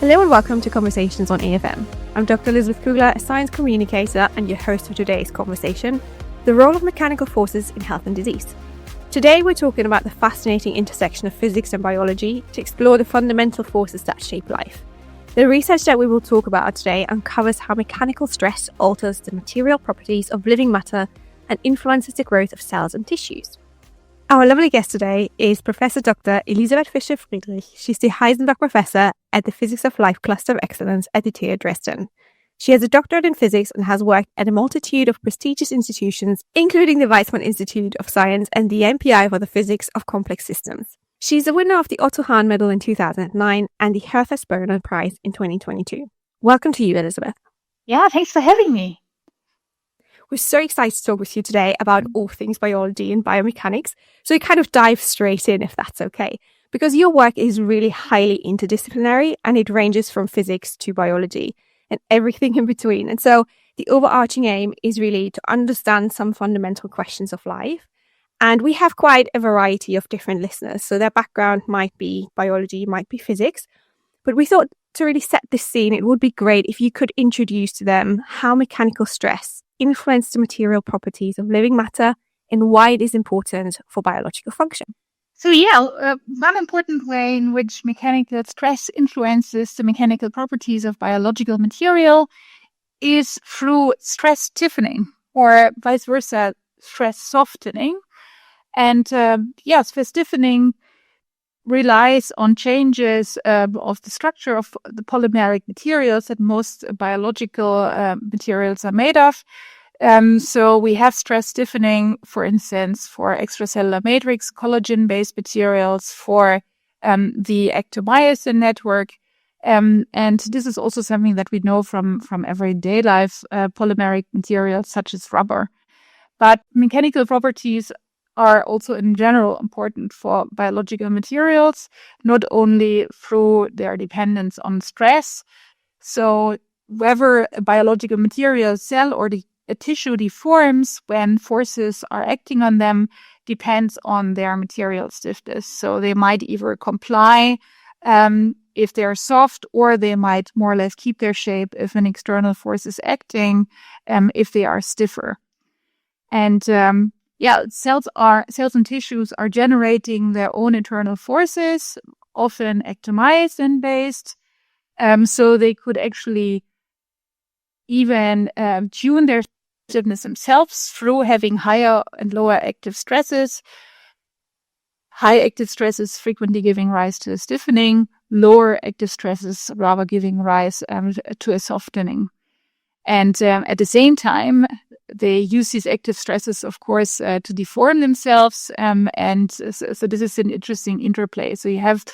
Hello and welcome to Conversations on AFM. I'm Dr. Elisabeth Kugler, a science communicator and your host for today's conversation, the role of mechanical forces in health and disease. Today we're talking about the fascinating intersection of physics and biology to explore the fundamental forces that shape life. The research that we will talk about today uncovers how mechanical stress alters the material properties of living matter and influences the growth of cells and tissues. Our lovely guest today is Professor Dr. Elisabeth Fischer-Friedrich. She's the Heisenberg Professor at the Physics of Life Cluster of Excellence at the TU Dresden. She has a doctorate in physics and has worked at a multitude of prestigious institutions, including the Weizmann Institute of Science and the MPI for the Physics of Complex Systems. She's a winner of the Otto Hahn Medal in 2009 and the Hertha Sperner Prize in 2022. Welcome to you, Elisabeth. Yeah, thanks for having me. We're so excited to talk with you today about all things biology and biomechanics. So we kind of dive straight in, if that's okay, because your work is really highly interdisciplinary and it ranges from physics to biology and everything in between. And so the overarching aim is really to understand some fundamental questions of life. And we have quite a variety of different listeners. So their background might be biology, might be physics. But we thought to really set this scene, it would be great if you could introduce to them how mechanical stress influence the material properties of living matter and why it is important for biological function. So one important way in which mechanical stress influences the mechanical properties of biological material is through stress stiffening, or vice versa, stress softening. And stress stiffening relies on changes of the structure of the polymeric materials that most biological materials are made of. So we have stress stiffening, for instance, for extracellular matrix, collagen-based materials, for the ectomyosin network. And this is also something that we know from everyday life, polymeric materials such as rubber. But mechanical properties are also in general important for biological materials, not only through their dependence on stress. So whether a biological material, cell or a tissue deforms when forces are acting on them depends on their material stiffness. So they might either comply if they're soft, or they might more or less keep their shape if an external force is acting, if they are stiffer. And cells and tissues are generating their own internal forces, often ectomyosin based. So they could actually even tune their stiffness themselves through having higher and lower active stresses. High active stresses frequently giving rise to a stiffening, lower active stresses rather giving rise to a softening. And at the same time, they use these active stresses, of course, to deform themselves. So this is an interesting interplay. So you have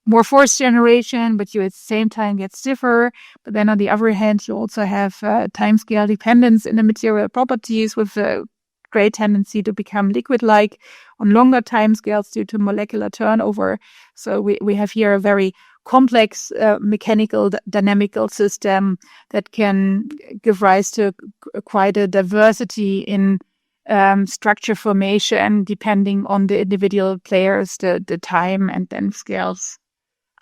more force generation, but you at the same time get stiffer. But then on the other hand, you also have timescale dependence in the material properties with a great tendency to become liquid-like on longer timescales due to molecular turnover. So we have here a very complex mechanical dynamical system that can give rise to quite a diversity in structure formation depending on the individual players, the time and then scales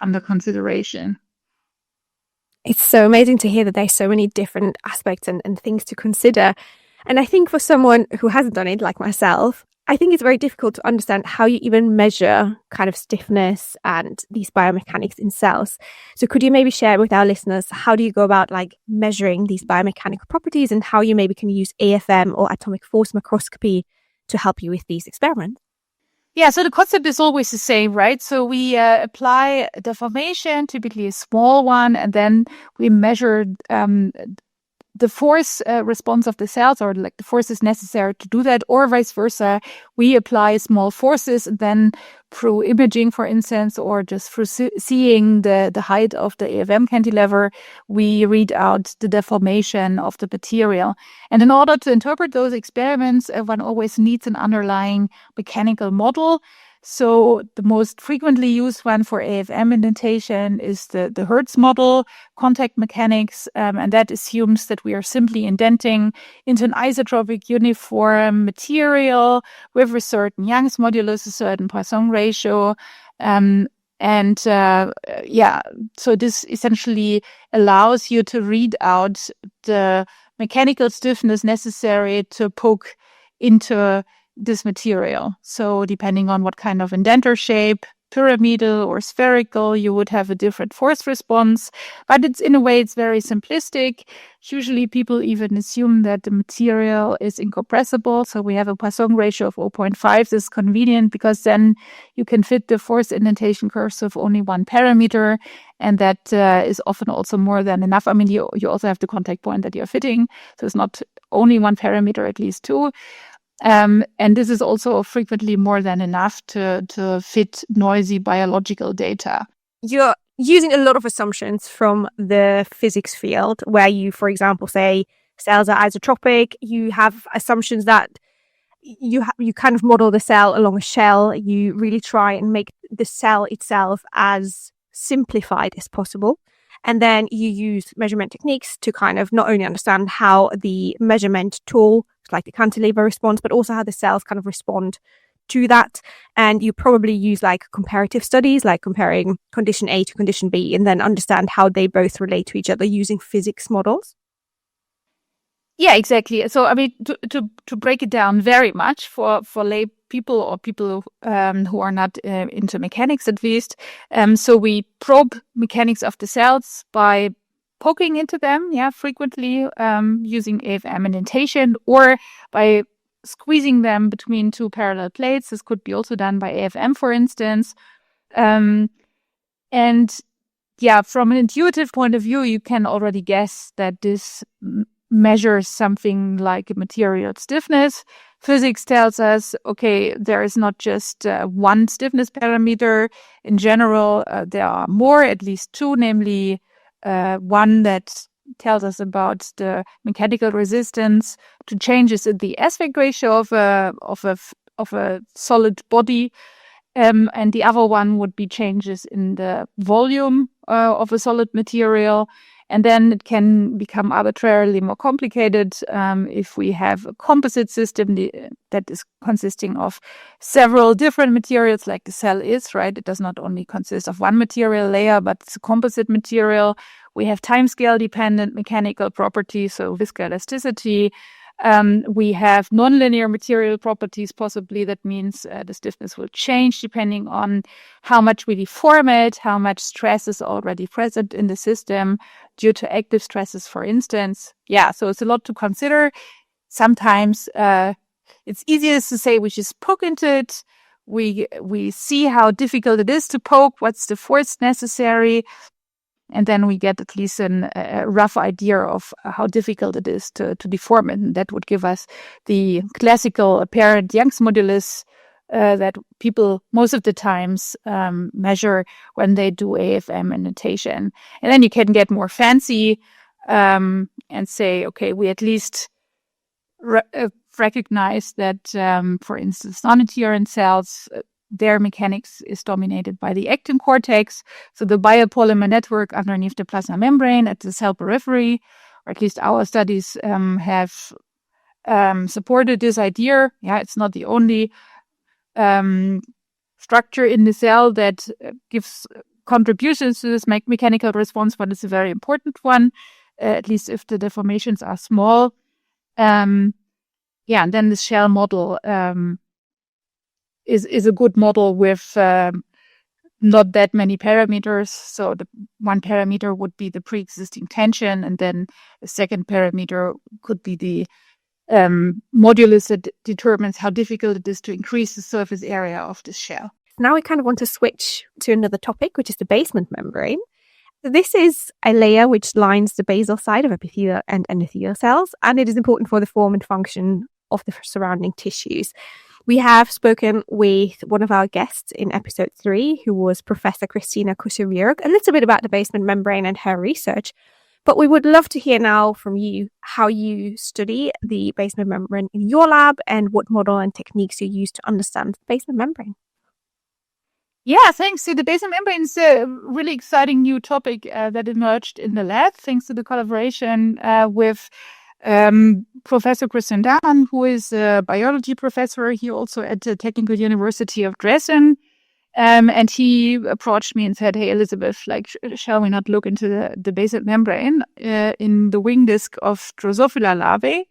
under consideration. It's so amazing to hear that there's so many different aspects and things to consider. And I think for someone who hasn't done it, like myself, I think it's very difficult to understand how you even measure kind of stiffness and these biomechanics in cells. So could you maybe share with our listeners, how do you go about like measuring these biomechanical properties and how you maybe can use AFM or atomic force microscopy to help you with these experiments? Yeah, so the concept is always the same, right? So we apply a deformation, typically a small one, and then we measure the force response of the cells, or like the forces necessary to do that, or vice versa. We apply small forces, and then through imaging, for instance, or just through seeing the height of the AFM cantilever, we read out the deformation of the material. And in order to interpret those experiments, one always needs an underlying mechanical model. So the most frequently used one for AFM indentation is the Hertz model, contact mechanics, and that assumes that we are simply indenting into an isotropic uniform material with a certain Young's modulus, a certain Poisson ratio, And so this essentially allows you to read out the mechanical stiffness necessary to poke into this material. So depending on what kind of indentar shape, pyramidal or spherical, you would have a different force response. But in a way, it's very simplistic. Usually people even assume that the material is incompressible. So we have a Poisson ratio of 0.5. This is convenient because then you can fit the force indentation curves of only one parameter. And that is often also more than enough. I mean, you also have the contact point that you're fitting. So it's not only one parameter, at least two. And this is also frequently more than enough to fit noisy biological data. You're using a lot of assumptions from the physics field where you, for example, say cells are isotropic. You have assumptions that you kind of model the cell along a shell. You really try and make the cell itself as simplified as possible. And then you use measurement techniques to kind of not only understand how the measurement tool, like the cantilever, responds, but also how the cells kind of respond to that. And you probably use like comparative studies, like comparing condition A to condition B, and then understand how they both relate to each other using physics models. Yeah, exactly. So, I mean, to break it down very much for lay people or people who are not into mechanics, at least. So we probe mechanics of the cells by poking into them, frequently using AFM indentation, or by squeezing them between two parallel plates. This could be also done by AFM, for instance. From an intuitive point of view, you can already guess that this measures something like a material stiffness. Physics tells us, okay, there is not just one stiffness parameter. In general, there are more, at least two, namely one that tells us about the mechanical resistance to changes in the aspect ratio of a solid body, and the other one would be changes in the volume of a solid material. And then it can become arbitrarily more complicated if we have a composite system that is consisting of several different materials, like the cell is, right? It does not only consist of one material layer, but it's a composite material. We have timescale dependent mechanical properties, so viscoelasticity. We have nonlinear material properties, possibly. That means the stiffness will change depending on how much we deform it, how much stress is already present in the system due to active stresses, for instance. So it's a lot to consider. Sometimes it's easiest to say we just poke into it. We see how difficult it is to poke, what's the force necessary, and then we get at least a rough idea of how difficult it is to deform it. And that would give us the classical apparent Young's modulus that people most of the times measure when they do AFM indentation. And then you can get more fancy and say, okay, we at least recognize that, for instance, non-adherent cells, their mechanics is dominated by the actin cortex, so the biopolymer network underneath the plasma membrane at the cell periphery, or at least our studies have supported this idea. It's not the only structure in the cell that gives contributions to this mechanical response, but it's a very important one, at least if the deformations are small. And then the shell model is a good model with not that many parameters. So the one parameter would be the pre-existing tension, and then the second parameter could be the modulus that determines how difficult it is to increase the surface area of the shell. Now we kind of want to switch to another topic, which is the basement membrane. This is a layer which lines the basal side of epithelial and endothelial cells, and it is important for the form and function of the surrounding tissues. We have spoken with one of our guests in episode 3, who was Professor Christina Kusser-Jörg, a little bit about the basement membrane and her research. But we would love to hear now from you how you study the basement membrane in your lab and what model and techniques you use to understand the basement membrane. Yeah, thanks. So the basement membrane is a really exciting new topic that emerged in the lab, thanks to the collaboration with Professor Christian Dahn, who is a biology professor here also at the Technical University of Dresden. And he approached me and said, "Hey, Elisabeth, like, shall we not look into the basal membrane in the wing disc of Drosophila larvae?"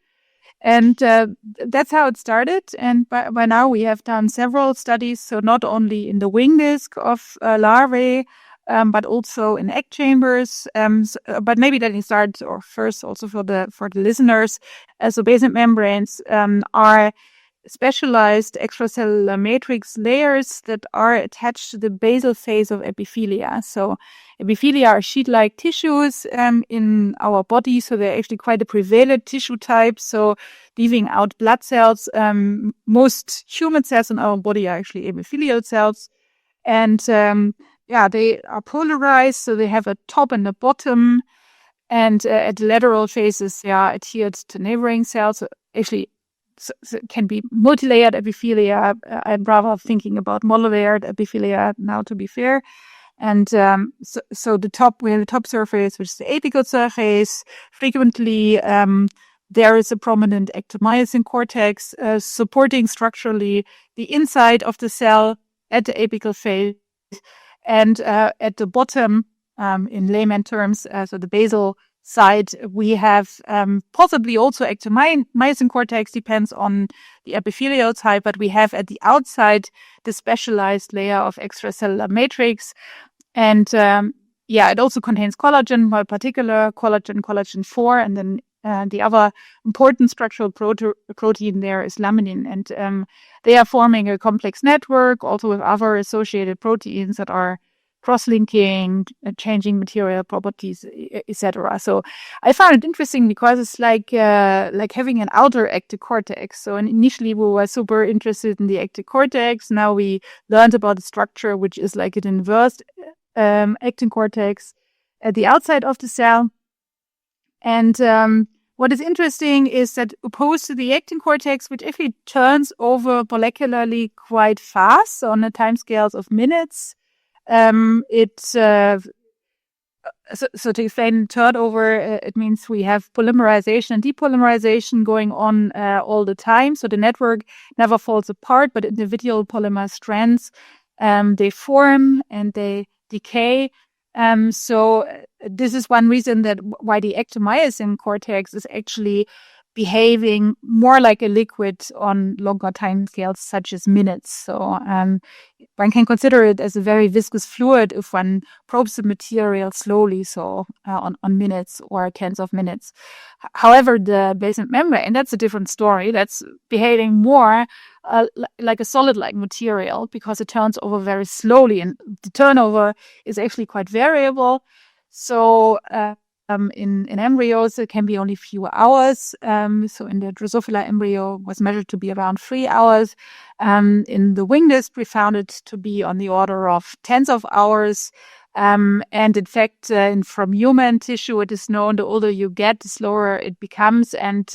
And that's how it started. And by now we have done several studies, so not only in the wing disc of larvae, but also in egg chambers. But maybe let me start, or first also for the listeners. So basal membranes are specialized extracellular matrix layers that are attached to the basal phase of epithelia. So epithelia are sheet-like tissues in our body, so they're actually quite a prevalent tissue type. So leaving out blood cells, most human cells in our body are actually epithelial cells. And they are polarized, so they have a top and a bottom. And at the lateral faces, they are adhered to neighboring cells. So actually, so it can be multi-layered epithelia. I'm rather thinking about monolayered epithelia now, to be fair. And so the top, we have the top surface, which is the apical surface. Frequently, there is a prominent ectomyosin cortex supporting structurally the inside of the cell at the apical phase. And at the bottom, in layman terms, so the basal side, we have possibly also ectomyosin cortex, depends on the epithelial type, but we have at the outside the specialized layer of extracellular matrix. And it also contains collagen, in particular collagen 4, and then the other important structural protein there is laminin. And they are forming a complex network also with other associated proteins that are cross-linking, changing material properties, etc. So I found it interesting because it's like having an outer actic cortex. So initially we were super interested in the actic cortex. Now we learned about the structure, which is like an inverse actin cortex at the outside of the cell. And what is interesting is that opposed to the actin cortex, which actually turns over molecularly quite fast, so on the timescales of minutes, so to explain turnover, it means we have polymerization and depolymerization going on all the time. So the network never falls apart, but individual polymer strands, they form and they decay. So this is one reason that why the ectomyosin cortex is actually behaving more like a liquid on longer time scales, such as minutes. So one can consider it as a very viscous fluid if one probes the material slowly, so on minutes or tens of minutes. However, the basal membrane, that's a different story. That's behaving more like a solid-like material because it turns over very slowly, and the turnover is actually quite variable. So in embryos, it can be only a few hours. So in the Drosophila embryo was measured to be around 3 hours. In the wing disc, we found it to be on the order of tens of hours. And in fact, from human tissue, it is known the older you get, the slower it becomes. And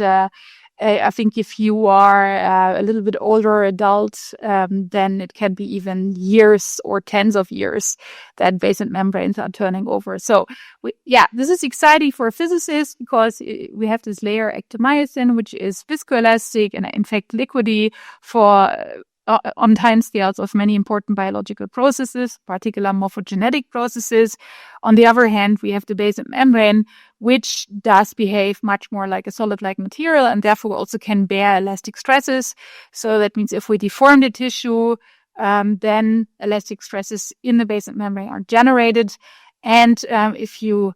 I think if you are a little bit older adult, then it can be even years or tens of years that basal membranes are turning over. So this is exciting for physicists because we have this layer ectomyosin, which is viscoelastic and in fact liquidy for on time scales of many important biological processes, particular morphogenetic processes. On the other hand, we have the basal membrane, which does behave much more like a solid-like material and therefore also can bear elastic stresses. So that means if we deform the tissue, then elastic stresses in the basal membrane are generated. And if you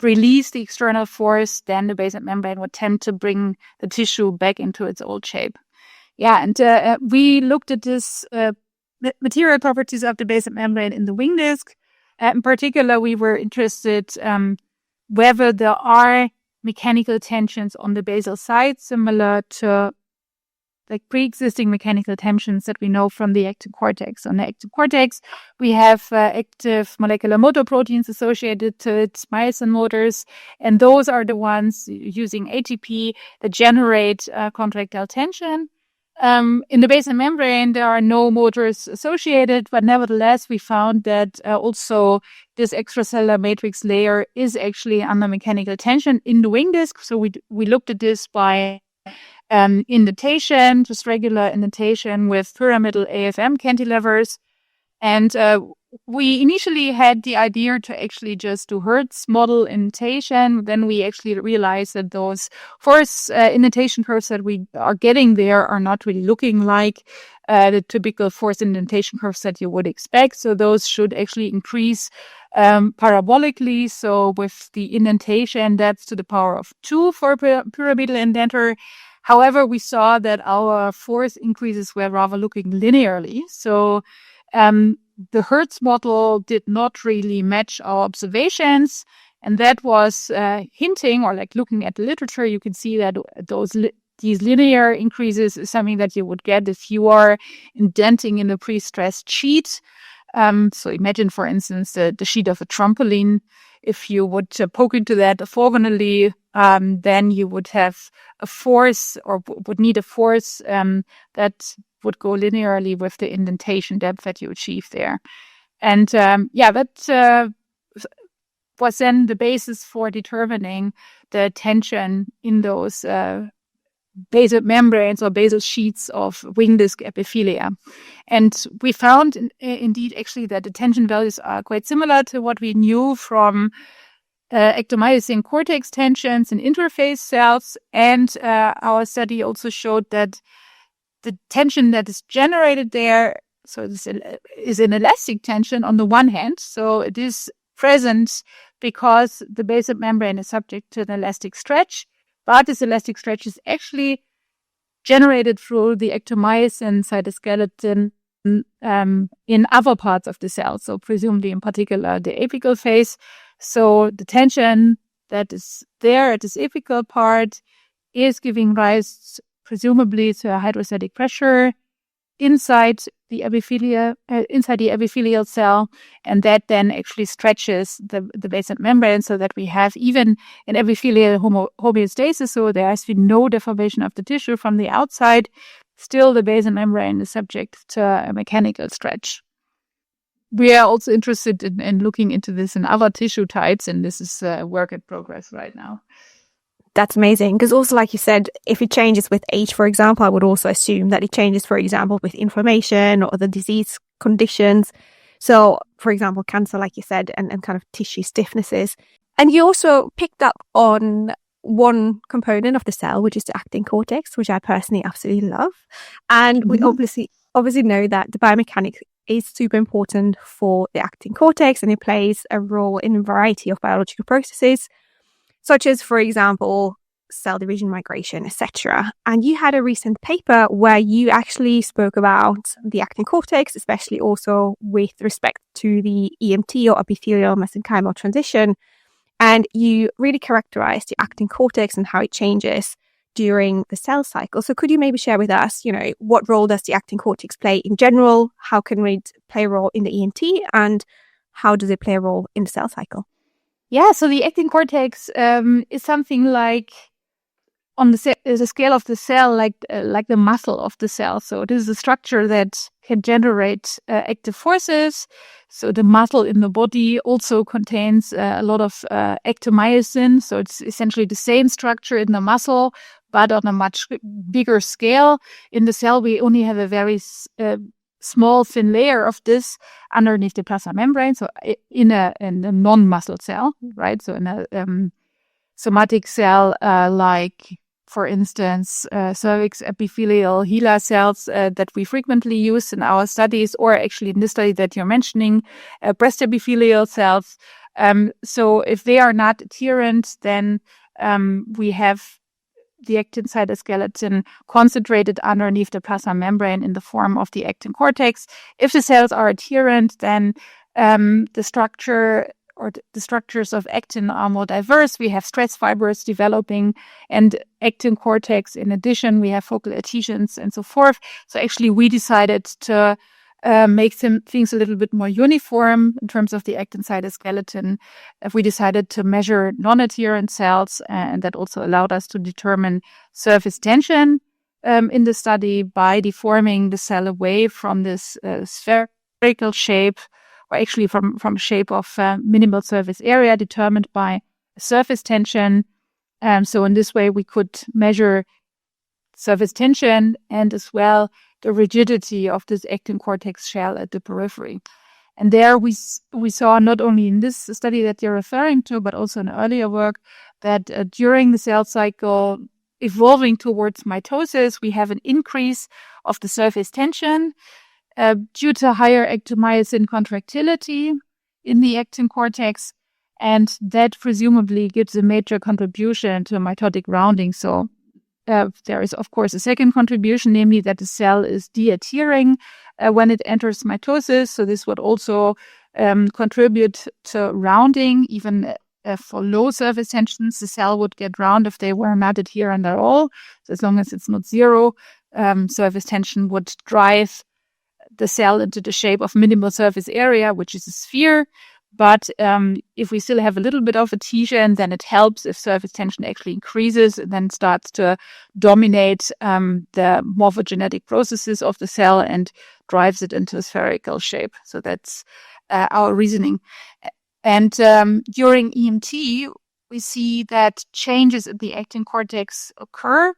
release the external force, then the basal membrane would tend to bring the tissue back into its old shape. Yeah, and we looked at this material properties of the basal membrane in the wing disc. In particular, we were interested whether there are mechanical tensions on the basal side similar to like pre-existing mechanical tensions that we know from the actin cortex. On the actin cortex, we have active molecular motor proteins associated to its myosin motors, and those are the ones using ATP that generate contractile tension. In the basal membrane, there are no motors associated, but nevertheless, we found that also this extracellular matrix layer is actually under mechanical tension in the wing disc. So we looked at this by indentation, just regular indentation with pyramidal AFM cantilevers. And we initially had the idea to actually just do Hertz model indentation. Then we actually realized that those force indentation curves that we are getting there are not really looking like the typical force indentation curves that you would expect. So those should actually increase parabolically. So with the indentation, that's to the power of 2 for a pyramidal indenter. However, we saw that our force increases were rather looking linearly. So the Hertz model did not really match our observations. And that was hinting, or like looking at the literature, you can see that these linear increases is something that you would get if you are indenting in a pre-stressed sheet. So imagine, for instance, the sheet of a trampoline. If you would poke into that orthogonally, then you would have a force, or would need a force that would go linearly with the indentation depth that you achieve there. And that was then the basis for determining the tension in those basal membranes or basal sheets of wing disc epithelia. And we found indeed actually that the tension values are quite similar to what we knew from ectomyosin cortex tensions in interface cells. And our study also showed that the tension that is generated there, so this is an elastic tension on the one hand. So it is present because the basal membrane is subject to an elastic stretch, but this elastic stretch is actually generated through the ectomyosin cytoskeleton in other parts of the cell, so presumably in particular the apical phase. So the tension that is there at this apical part is giving rise presumably to a hydrostatic pressure inside the epithelial cell, and that then actually stretches the basal membrane so that we have even an epithelial homeostasis, so there has been no deformation of the tissue from the outside. Still, the basal membrane is subject to a mechanical stretch. We are also interested in looking into this in other tissue types, and this is work in progress right now. That's amazing. Because also, like you said, if it changes with age, for example, I would also assume that it changes, for example, with inflammation or the disease conditions. So, for example, cancer, like you said, and kind of tissue stiffnesses. And you also picked up on one component of the cell, which is the actin cortex, which I personally absolutely love. And we obviously know that the biomechanics is super important for the actin cortex, and it plays a role in a variety of biological processes, such as, for example, cell division, migration, etc. And you had a recent paper where you actually spoke about the actin cortex, especially also with respect to the EMT or epithelial mesenchymal transition. And you really characterized the actin cortex and how it changes during the cell cycle. So could you maybe share with us, what role does the actin cortex play in general? How can it play a role in the EMT? And how does it play a role in the cell cycle? Yeah, so the actin cortex is something like on the scale of the cell, like the muscle of the cell. So it is a structure that can generate active forces. So the muscle in the body also contains a lot of ectomyosin. So it's essentially the same structure in the muscle, but on a much bigger scale. In the cell, we only have a very small thin layer of this underneath the plasma membrane, so in a non-muscle cell, right? So in a somatic cell, like, for instance, cervix epithelial HeLa cells that we frequently use in our studies, or actually in this study that you're mentioning, breast epithelial cells. So if they are not adherent, then we have the actin cytoskeleton concentrated underneath the plasma membrane in the form of the actin cortex. If the cells are adherent, then the structure or the structures of actin are more diverse. We have stress fibers developing, and actin cortex, in addition, we have focal adhesions and so forth. So actually we decided to make things a little bit more uniform in terms of the actin cytoskeleton. We decided to measure non-adherent cells, and that also allowed us to determine surface tension in the study by deforming the cell away from this spherical shape, or actually from shape of minimal surface area determined by surface tension. So in this way, we could measure surface tension and as well the rigidity of this actin cortex shell at the periphery. And there we saw, not only in this study that you're referring to, but also in earlier work, that during the cell cycle evolving towards mitosis, we have an increase of the surface tension due to higher actomyosin contractility in the actin cortex. And that presumably gives a major contribution to mitotic rounding. So there is, of course, a second contribution, namely that the cell is de-adhering when it enters mitosis. So this would also contribute to rounding. Even for low surface tensions, the cell would get round if they were not adherent at all. So as long as it's not zero, surface tension would drive the cell into the shape of minimal surface area, which is a sphere. But if we still have a little bit of adhesion, then it helps if surface tension actually increases and then starts to dominate the morphogenetic processes of the cell and drives it into a spherical shape. So that's our reasoning. And during EMT, we see that changes in the actin cortex occur.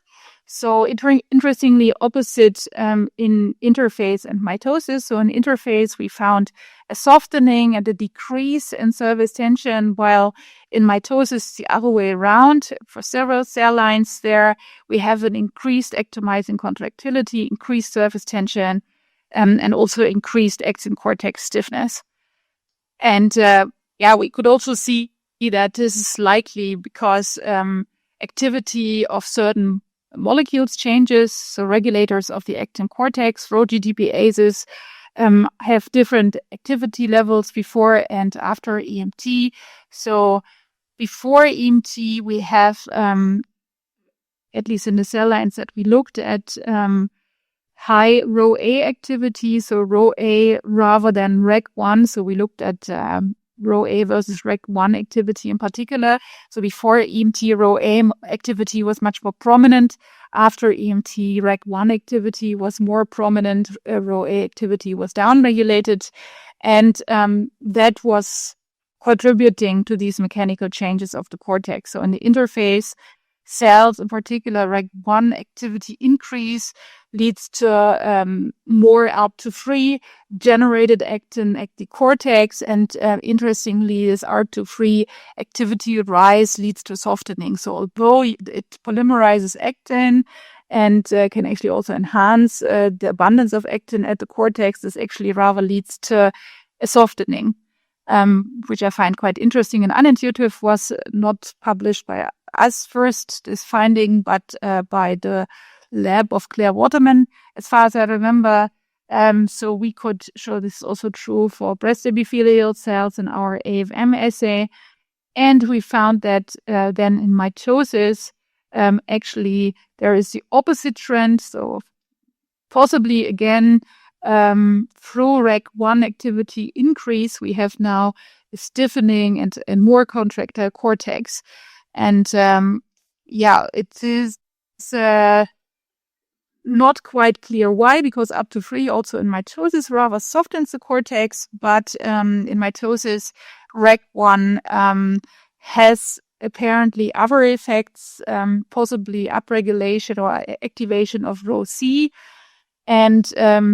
So interestingly opposite in interphase and mitosis. So in interphase, we found a softening and a decrease in surface tension, while in mitosis, the other way around. For several cell lines there, we have an increased actomyosin contractility, increased surface tension, and also increased actin cortex stiffness. And we could also see that this is likely because activity of certain molecules changes. So regulators of the actin cortex, Rho-GTPases, have different activity levels before and after EMT. So before EMT, we have, at least in the cell lines that we looked at, high Rho-A activity, so Rho-A rather than REC1. So we looked at Rho-A versus REC1 activity in particular. So before EMT, Rho-A activity was much more prominent. After EMT, REC1 activity was more prominent. Rho-A activity was downregulated. And that was contributing to these mechanical changes of the cortex. So in the interface, cells, in particular, REC1 activity increase leads to more ALP2-free generated actin at the cortex. And interestingly, this ALP2-free activity rise leads to softening. So although it polymerizes actin and can actually also enhance the abundance of actin at the cortex, this actually rather leads to a softening, which I find quite interesting and unintuitive. Was not published by us first, this finding, but by the lab of Claire Waterman, as far as I remember. So we could show this is also true for breast epithelial cells in our AFM assay. And we found that then in mitosis, actually there is the opposite trend. So possibly again, through REC1 activity increase, we have now a stiffening and more contractile cortex. And it is not quite clear why, because ALP2-free also in mitosis rather softens the cortex, but in mitosis, REC1 has apparently other effects, possibly upregulation or activation of Rho-C. And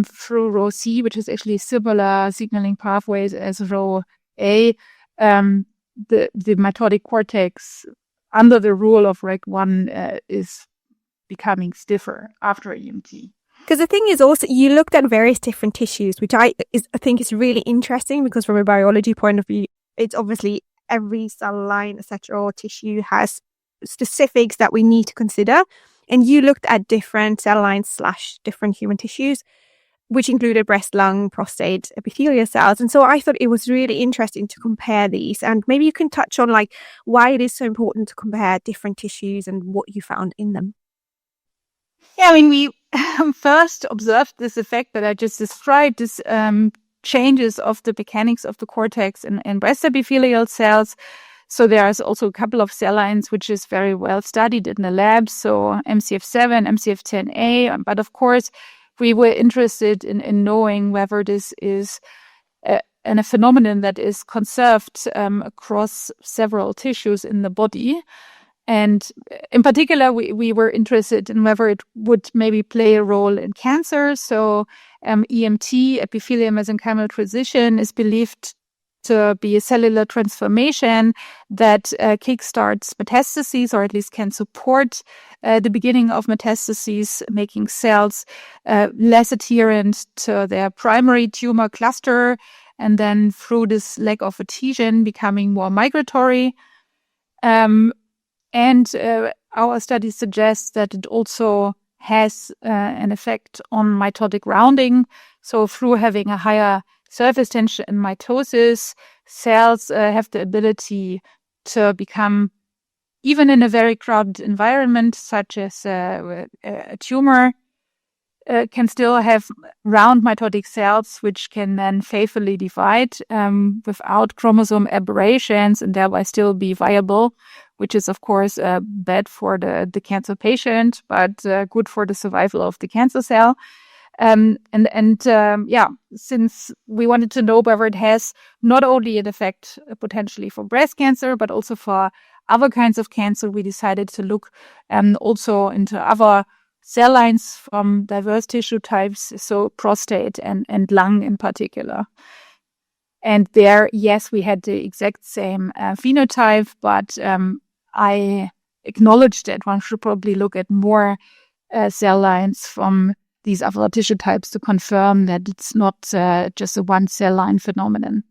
through Rho-C, which is actually similar signaling pathways as Rho-A, the mitotic cortex under the rule of REC1 is becoming stiffer after EMT. Because the thing is also, you looked at various different tissues, which I think is really interesting, because from a biology point of view, it's obviously every cell line, etc., or tissue has specifics that we need to consider. And you looked at different cell lines / different human tissues, which included breast, lung, prostate, epithelial cells. And so I thought it was really interesting to compare these. And maybe you can touch on why it is so important to compare different tissues and what you found in them. Yeah, I mean, we first observed this effect that I just described, this changes of the mechanics of the cortex in breast epithelial cells. So there's also a couple of cell lines which is very well studied in the lab. So MCF7, MCF10A. But of course, we were interested in knowing whether this is a phenomenon that is conserved across several tissues in the body. And in particular, we were interested in whether it would maybe play a role in cancer. So EMT, epithelial mesenchymal transition, is believed to be a cellular transformation that kickstarts metastases, or at least can support the beginning of metastases, making cells less adherent to their primary tumor cluster, and then through this lack of adhesion, becoming more migratory. And our study suggests that it also has an effect on mitotic rounding. So through having a higher surface tension in mitosis, cells have the ability to become, even in a very crowded environment, such as a tumor, can still have round mitotic cells, which can then faithfully divide without chromosome aberrations and thereby still be viable, which is, of course, bad for the cancer patient, but good for the survival of the cancer cell. Since we wanted to know whether it has not only an effect potentially for breast cancer, but also for other kinds of cancer, we decided to look also into other cell lines from diverse tissue types, so prostate and lung in particular. And there, yes, we had the exact same phenotype, but I acknowledge that one should probably look at more cell lines from these other tissue types to confirm that it's not just a one cell line phenomenon.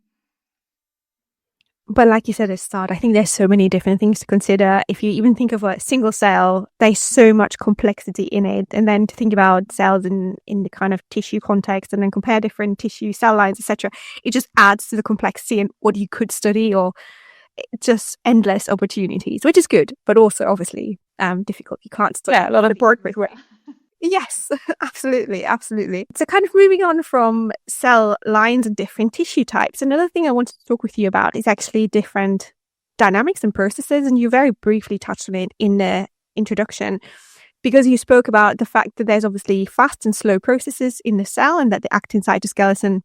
But like you said at the start, I think there's so many different things to consider. If you even think of a single cell, there's so much complexity in it. And then to think about cells in the kind of tissue context and then compare different tissue cell lines, etc., it just adds to the complexity and what you could study, or just endless opportunities, which is good, but also obviously difficult. You can't study a lot of board with. Yes, absolutely. So kind of moving on from cell lines and different tissue types, another thing I wanted to talk with you about is actually different dynamics and processes. And you very briefly touched on it in the introduction, because you spoke about the fact that there's obviously fast and slow processes in the cell, and that the actin cytoskeleton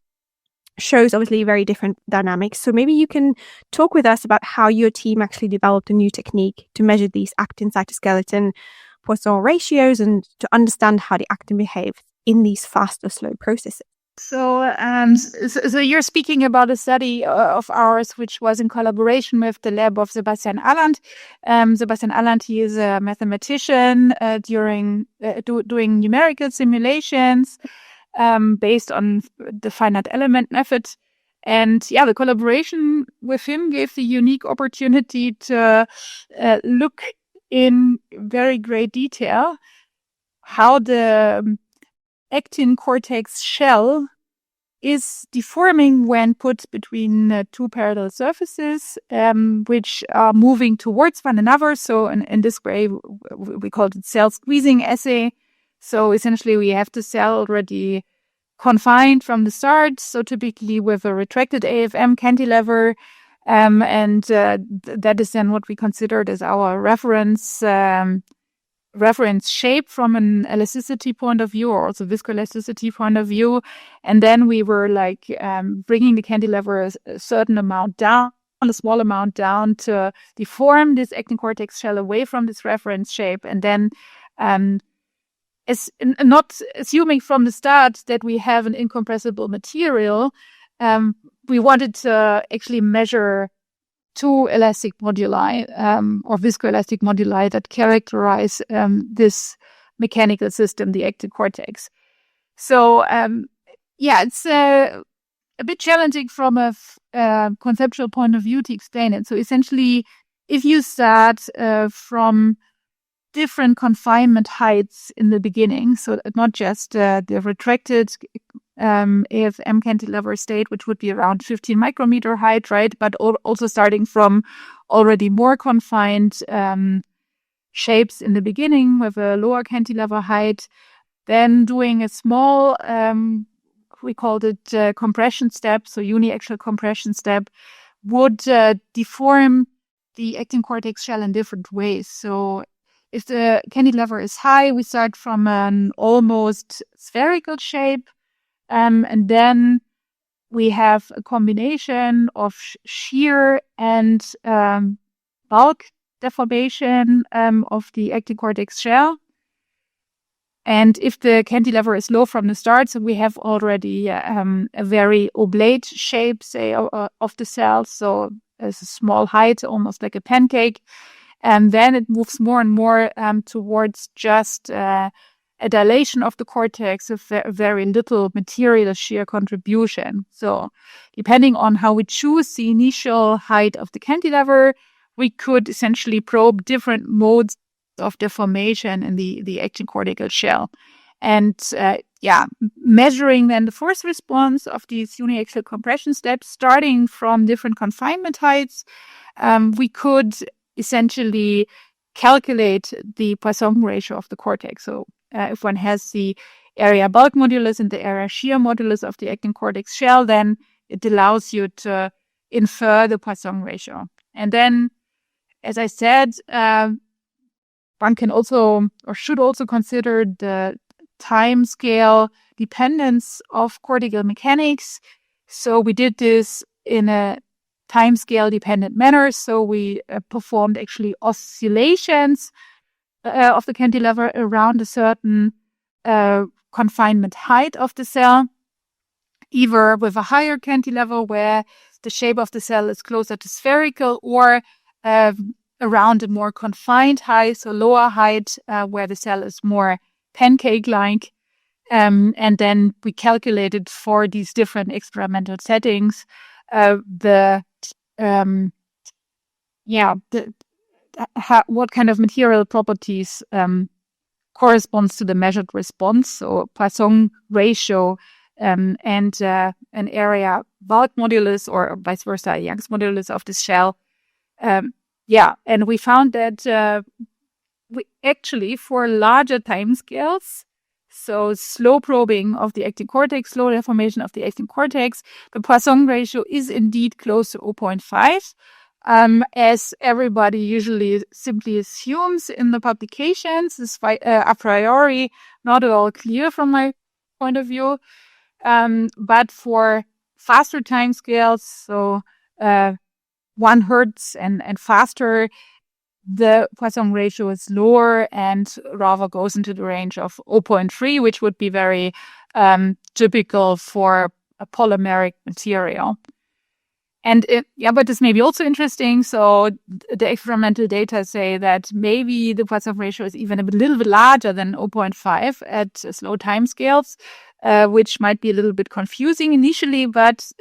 shows obviously very different dynamics. So maybe you can talk with us about how your team actually developed a new technique to measure these actin cytoskeleton Poisson ratios and to understand how the actin behaves in these fast or slow processes. So you're speaking about a study of ours, which was in collaboration with the lab of Sebastian Alland. Sebastian Alland, he is a mathematician doing numerical simulations based on the finite element method. And the collaboration with him gave the unique opportunity to look in very great detail how the actin cortex shell is deforming when put between two parallel surfaces, which are moving towards one another. So in this way, we called it cell squeezing assay. So essentially, we have the cell already confined from the start. So typically with a retracted AFM cantilever. That is then what we considered as our reference shape from an elasticity point of view, or also viscoelasticity point of view. And then we were bringing the cantilever a certain amount down, a small amount down, to deform this actin cortex shell away from this reference shape. And then not assuming from the start that we have an incompressible material, we wanted to actually measure two elastic moduli or viscoelastic moduli that characterize this mechanical system, the actin cortex. So, it's a bit challenging from a conceptual point of view to explain it. So essentially, if you start from different confinement heights in the beginning, so not just the retracted AFM cantilever state, which would be around 15 micrometer height, right? But also starting from already more confined shapes in the beginning with a lower cantilever height, then doing a small, we called it compression step, so uniaxial compression step, would deform the actin cortex shell in different ways. So if the cantilever is high, we start from an almost spherical shape, and then we have a combination of shear and bulk deformation of the actin cortex shell. And if the cantilever is low from the start, so we have already a very oblate shape, say, of the cell, so it's a small height, almost like a pancake, and then it moves more and more towards just a dilation of the cortex with very little material shear contribution. So depending on how we choose the initial height of the cantilever, we could essentially probe different modes of deformation in the actin cortical shell. And measuring then the force response of these uniaxial compression steps, starting from different confinement heights, we could essentially calculate the Poisson ratio of the cortex. So if one has the area bulk modulus and the area shear modulus of the actin cortex shell, then it allows you to infer the Poisson ratio. And then, as I said, one can also or should also consider the time scale dependence of cortical mechanics. So we did this in a time scale dependent manner. So we performed actually oscillations of the cantilever around a certain confinement height of the cell, either with a higher cantilever where the shape of the cell is closer to spherical, or around a more confined height, so lower height, where the cell is more pancake-like. And then we calculated for these different experimental settings what kind of material properties corresponds to the measured response, so Poisson ratio and an area bulk modulus, or vice versa, Young's modulus of the shell. And we found that we actually, for larger timescales, so slow probing of the actin cortex, slow deformation of the actin cortex, the Poisson ratio is indeed close to 0.5, as everybody usually simply assumes in the publications. It's a priori not at all clear from my point of view. But for faster timescales, so 1 Hertz and faster, the Poisson ratio is lower and rather goes into the range of 0.3, which would be very typical for a polymeric material. And but this may be also interesting. So the experimental data say that maybe the Poisson ratio is even a little bit larger than 0.5 at slow timescales, which might be a little bit confusing initially, but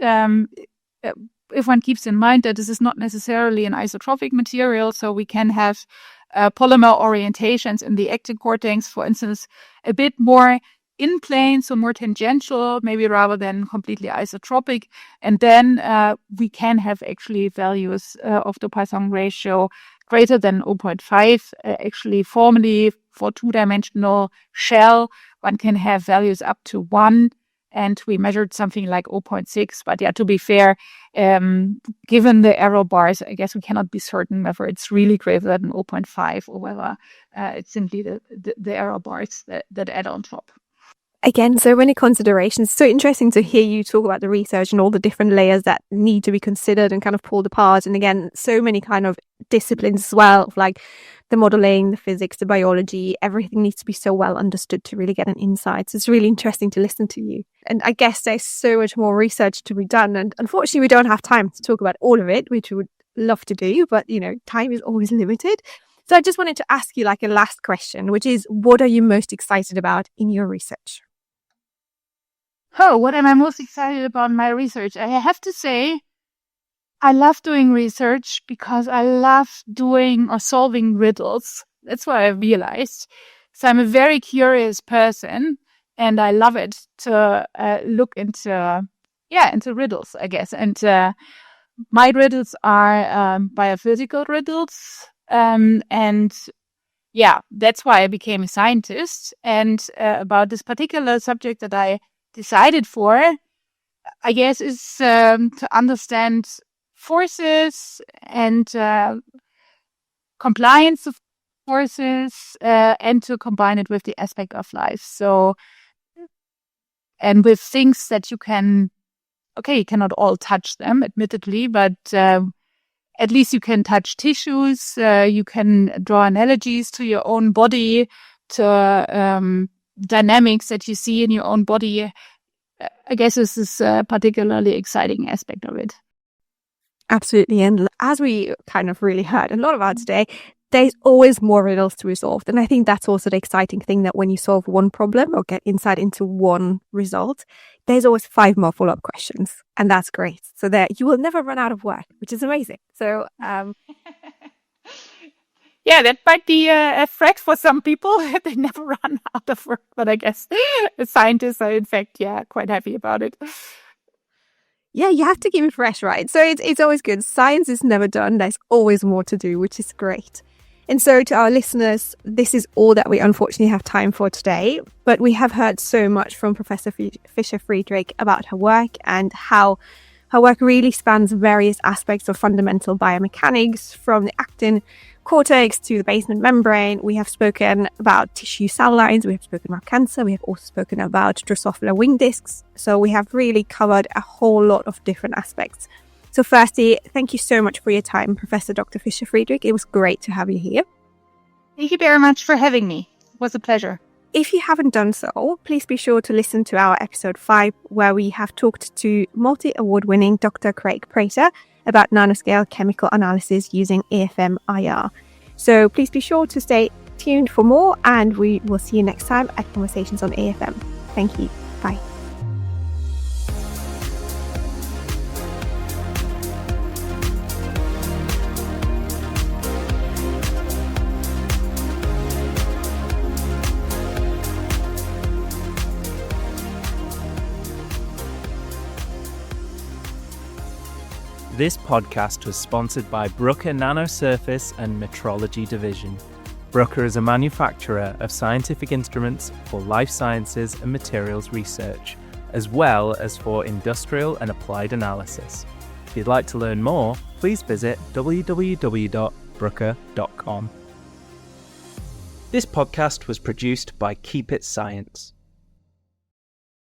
if one keeps in mind that this is not necessarily an isotropic material, so we can have polymer orientations in the actin cortex, for instance, a bit more in plane, so more tangential, maybe rather than completely isotropic. And then we can have actually values of the Poisson ratio greater than 0.5. Actually, formally, for 2-dimensional shell, one can have values up to 1. And we measured something like 0.6. But to be fair, given the error bars, I guess we cannot be certain whether it's really greater than 0.5 or whether it's simply the error bars that add on top. Again, so many considerations. So interesting to hear you talk about the research and all the different layers that need to be considered and kind of pulled apart. And again, so many kind of disciplines as well, like the modeling, the physics, the biology, everything needs to be so well understood to really get an insight. So it's really interesting to listen to you. And I guess there's so much more research to be done. And unfortunately, we don't have time to talk about all of it, which we would love to do. But, time is always limited. So I just wanted to ask you like a last question, which is, what are you most excited about in your research? Oh, what am I most excited about in my research? I have to say, I love doing research because I love doing or solving riddles. That's what I realized. So I'm a very curious person, and I love it to look into riddles, I guess. And my riddles are biophysical riddles. That's why I became a scientist. And about this particular subject that I decided for, I guess, is to understand forces and compliance of forces, and to combine it with the aspect of life. So, and with things that you cannot all touch them, admittedly, but at least you can touch tissues, you can draw analogies to your own body, to dynamics that you see in your own body. I guess this is a particularly exciting aspect of it. Absolutely. And as we kind of really heard a lot about today, there's always more riddles to resolve. And I think that's also the exciting thing, that when you solve one problem or get insight into one result, there's always 5 more follow-up questions. And that's great. So that you will never run out of work, which is amazing. So, yeah, that might be a threat for some people. They never run out of work. But I guess scientists are, in fact, quite happy about it. Yeah, you have to keep it fresh, right? So it's always good. Science is never done. There's always more to do, which is great. And so to our listeners, this is all that we unfortunately have time for today. But we have heard so much from Professor Fischer-Friedrich about her work, and how her work really spans various aspects of fundamental biomechanics, from the actin cortex to the basement membrane. We have spoken about tissue cell lines, we have spoken about cancer, we have also spoken about Drosophila wing discs. So we have really covered a whole lot of different aspects. So firstly, thank you so much for your time, Professor Dr. Fischer-Friedrich. It was great to have you here. Thank you very much for having me. It was a pleasure. If you haven't done so, please be sure to listen to our episode 5, where we have talked to multi-award-winning Dr. Craig Prater about nanoscale chemical analysis using AFM IR. So please be sure to stay tuned for more, and we will see you next time at Conversations on AFM. Thank you. Bye. This podcast was sponsored by Bruker Nanosurface and Metrology Division. Bruker is a manufacturer of scientific instruments for life sciences and materials research, as well as for industrial and applied analysis. If you'd like to learn more, please visit www.bruker.com. This podcast was produced by Keep It Science.